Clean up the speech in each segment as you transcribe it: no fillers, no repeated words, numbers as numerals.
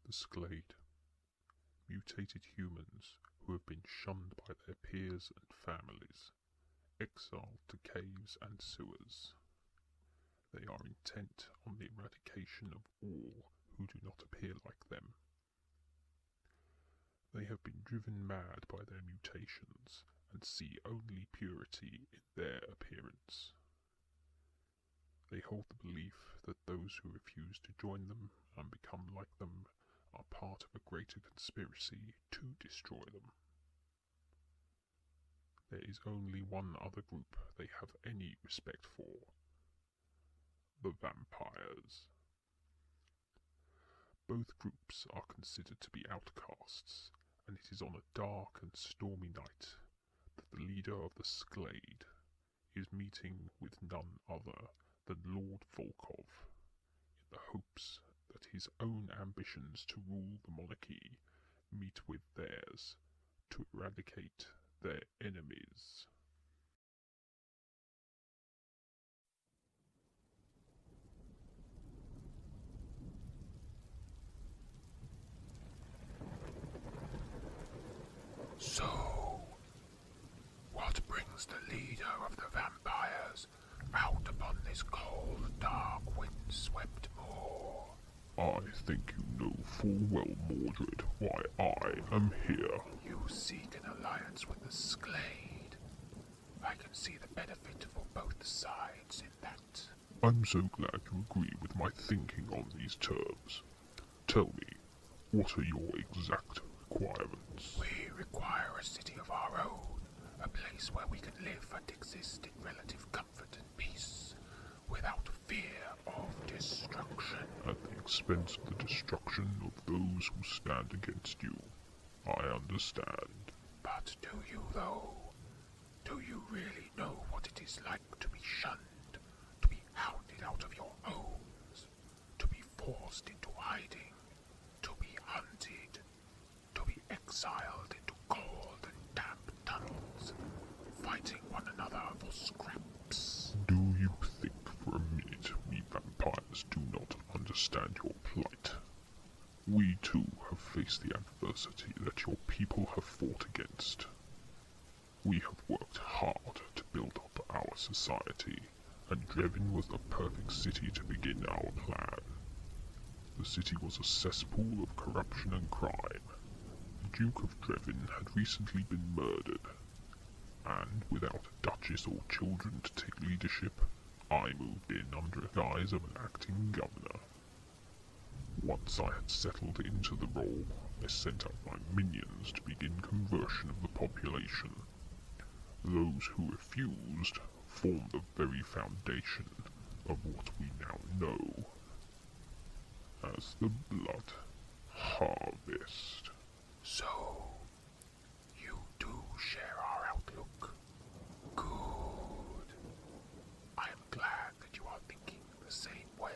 The Sklade. Mutated humans who have been shunned by their peers and families, exiled to caves and sewers. They are intent on the eradication of all who do not appear like them. They have been driven mad by their mutations and see only purity in their appearance. They hold the belief that those who refuse to join them and become like them are part of a greater conspiracy to destroy them. There is only one other group they have any respect for: the vampires. Both groups are considered to be outcasts, and it is on a dark and stormy night that the leader of the Sklade is meeting with none other than Lord Volkov, in the hopes that his own ambitions to rule the monarchy meet with theirs to eradicate their enemies. So, what brings the leader of the vampires out upon this cold, dark, wind-swept moor? I think you know full well, Mordred, why I am here. You seek an alliance with the Sklade. I can see the benefit for both sides in that. I'm so glad you agree with my thinking on these terms. Tell me, what are your exact requirements? We require a city of our own, a place where we can live and exist in relative comfort and peace, without fear of destruction. At the expense of the destruction of those who stand against you. I understand. But do you, though? Do you really know what it is like to be shunned, to be hounded out of your homes, to be forced into hiding, to be hunted, to be exiled into cold and damp tunnels, fighting one another for scraps? Do you think for a minute we vampires do not understand your plight? We too have faced the adversity that your people have fought against. We have worked hard to build up our society, and Drevin was the perfect city to begin our plan. The city was a cesspool of corruption and crime. The Duke of Drevin had recently been murdered, and without a duchess or children to take leadership, I moved in under the guise of an acting governor. Once I had settled into the role, I sent out my minions to begin conversion of the population. Those who refused formed the very foundation of what we now know as the Blood Harvest. So, you do share our outlook. Good. I am glad that you are thinking the same way.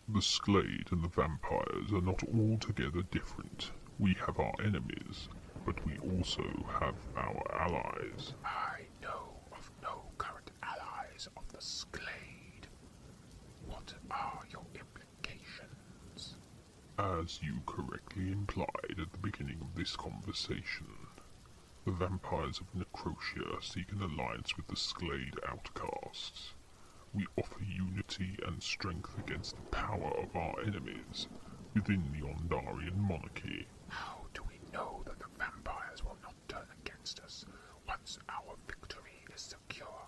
The Sklade and the vampires are not altogether different. We have our enemies, but we also have our allies. I know of no current allies of the Sklade. What are your implications? As you correctly implied at the beginning of this conversation, the vampires of Necrotia seek an alliance with the Sklade outcasts. We offer unity and strength against the power of our enemies within the Ondarian monarchy. How do we know that the vampires will not turn against us once our victory is secure?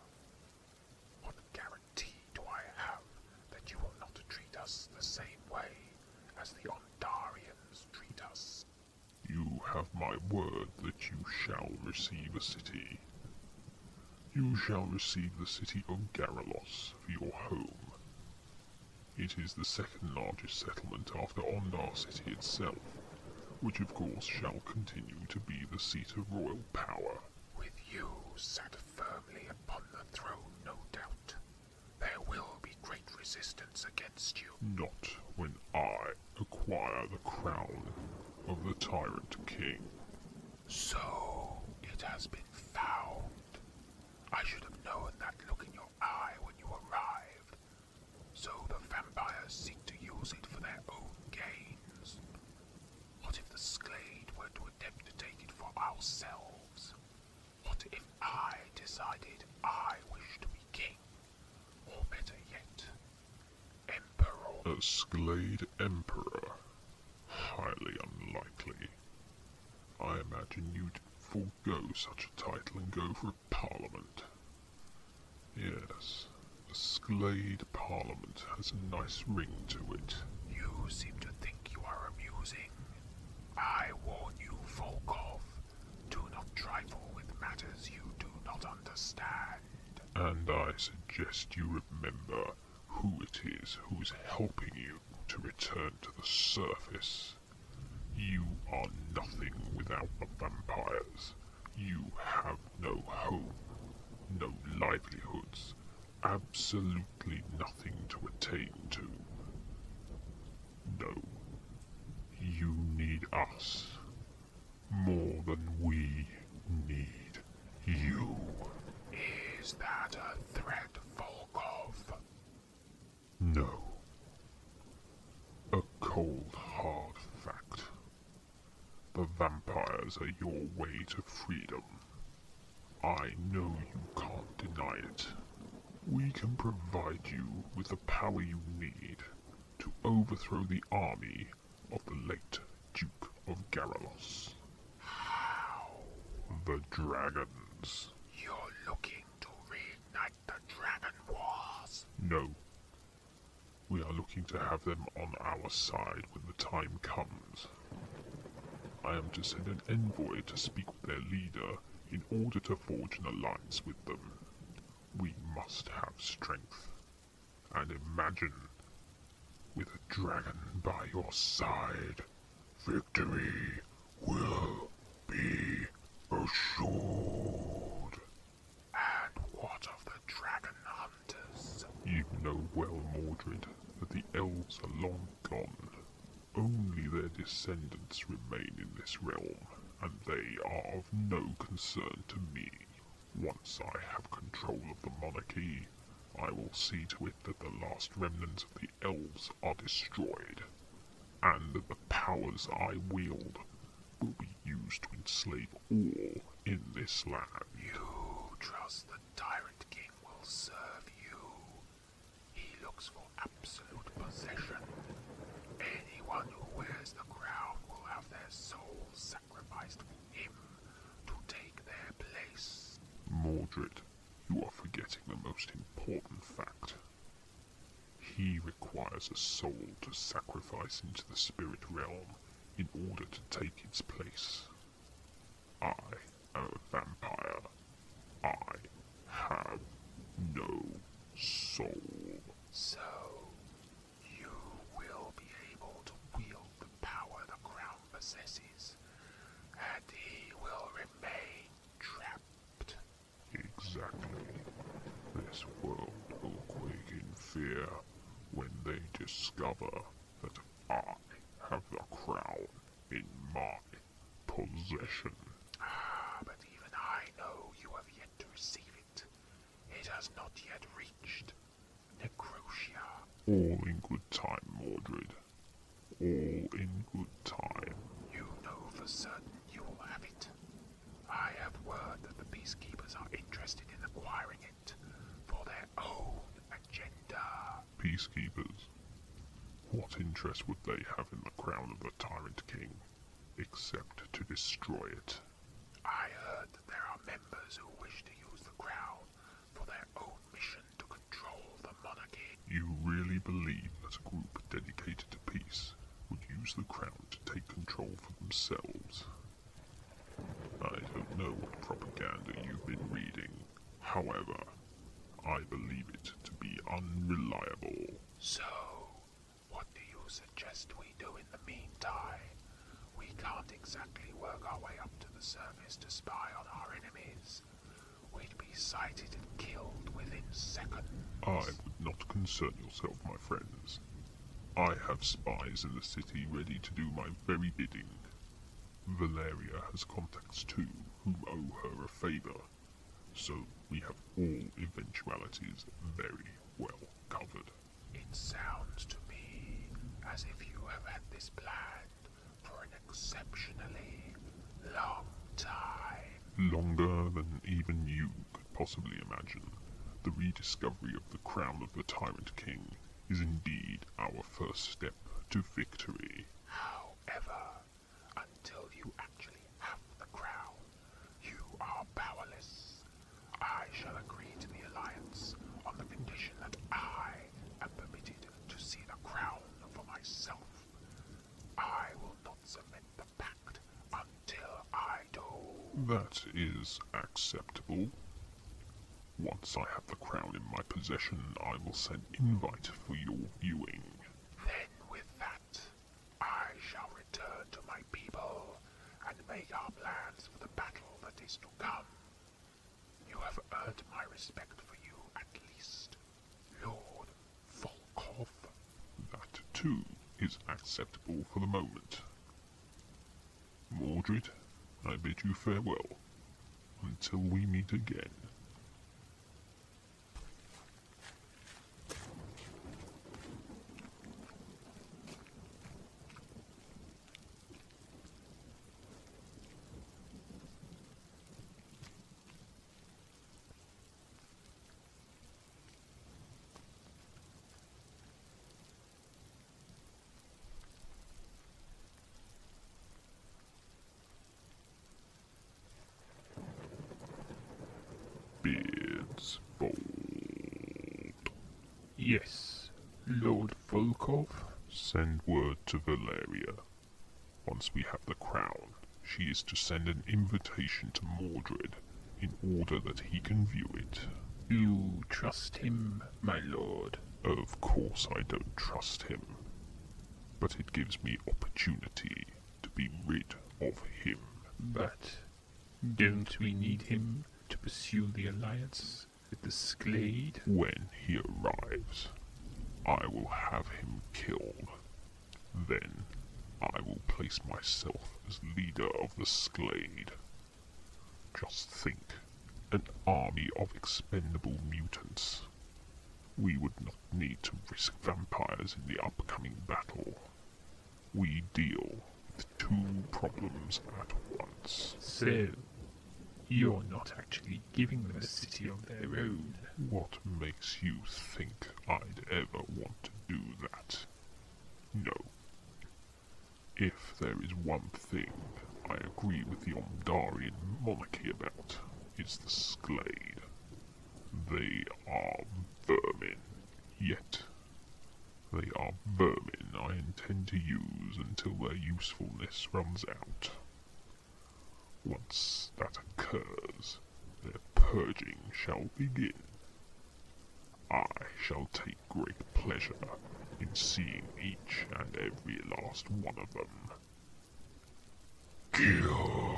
What guarantee do I have that you will not treat us the same way as the Ondarians treat us? You have my word that you shall receive a city. You shall receive the city of Garalos for your home. It is the second largest settlement after Ondar City itself, which of course shall continue to be the seat of royal power. With you sat firmly upon the throne, no doubt, there will be great resistance against you. Not when I acquire the crown of the Tyrant King. So, it has been found. I should have known that look in your eye when you arrived. So the vampires seek to use it for their own gains. A Sklade Emperor? Highly unlikely. I imagine you'd forego such a title and go for a parliament. Yes, a Sklade parliament has a nice ring to it. You seem to think you are amusing. I warn you, Volkov, do not trifle with matters you do not understand. And I suggest you remember who it is who's helping you to return to the surface. You are nothing without the vampires. You have no home, no livelihoods, absolutely nothing to attain to. No, you need us more than we need you. Is that a threat, Volkov? No. A cold, hard fact. The vampires are your way to freedom. I know you can't deny it. We can provide you with the power you need to overthrow the army of the late Duke of Garalos. How? The dragons. You're looking to reignite the Dragon Wars? No. We are looking to have them on our side when the time comes. I am to send an envoy to speak with their leader in order to forge an alliance with them. We must have strength. And imagine, with a dragon by your side, victory will be assured. And what of the Dragon Hunters? You know well, Mordred, that the elves are long gone. Only their descendants remain in this realm, and they are of no concern to me. Once I have control of the monarchy, I will see to it that the last remnants of the elves are destroyed, and that the powers I wield will be used to enslave all in this land. You trust the Tyrant King will serve you. He looks for absolute possession. Anyone who wears the crown will have their souls sacrificed for him to take their place. Mordred, you are forgetting the most important fact. He requires a soul to sacrifice into the spirit realm in order to take its place. I am a vampire. I have no soul. So, you will be able to wield the power the crown possesses, and he will remain trapped. Exactly. This world will quake in fear when they discover that I have the crown in my possession. But even I know you have yet to receive it. It has not yet reached Necrotia. All in good time, Mordred. All in good time. You know for certain you will have it. I have word that the Peacekeepers are interested in acquiring it for their own agenda. Peacekeepers? What interest would they have in the crown of the Tyrant King, except to destroy it? I heard that there are members who wish to use the crown for their own mission to control the monarchy. You really believe that a group dedicated to peace would use the crown to take control for themselves? I don't know what propaganda you've been reading. However, I believe it to be unreliable. So, what do you suggest we do in the meantime? We can't exactly work our way up to the surface to spy on our enemies. We'd be sighted and killed within seconds. I would not concern yourself, my friends. I have spies in the city ready to do my very bidding. Valeria has contacts too, whom owe her a favor, so we have all eventualities very well covered. It sounds to me as if you have had this planned for an exceptionally long time. Longer than even you could possibly imagine. The rediscovery of the crown of the Tyrant King is indeed our first step to victory. However, until you actually have the crown, you are powerless. I shall agree to the alliance on the condition that I am permitted to see the crown for myself. I will not submit the pact until I do. That is acceptable. Once I have the crown in my possession, I will send invite for your viewing. Then with that, I shall return to my people and make our plans for the battle that is to come. You have earned my respect for you at least, Lord Volkov. That too is acceptable for the moment. Mordred, I bid you farewell, until we meet again. Beards bold. Yes, Lord Volkov. Send word to Valeria. Once we have the crown, she is to send an invitation to Mordred in order that he can view it. You trust him, my lord? Of course I don't trust him, but it gives me opportunity to be rid of him. But don't we need him to pursue the alliance with the Sklade? When he arrives, I will have him killed. Then I will place myself as leader of the Sklade. Just think, an army of expendable mutants. We would not need to risk vampires in the upcoming battle. We deal with two problems at once. So, you're not actually giving them a city of their own? What makes you think I'd ever want to do that? No. If there is one thing I agree with the Omdarian monarchy about, it's the Sklade. They are vermin, yet they are vermin I intend to use until their usefulness runs out. Once that occurs, their purging shall begin. I shall take great pleasure in seeing each and every last one of them. Kill!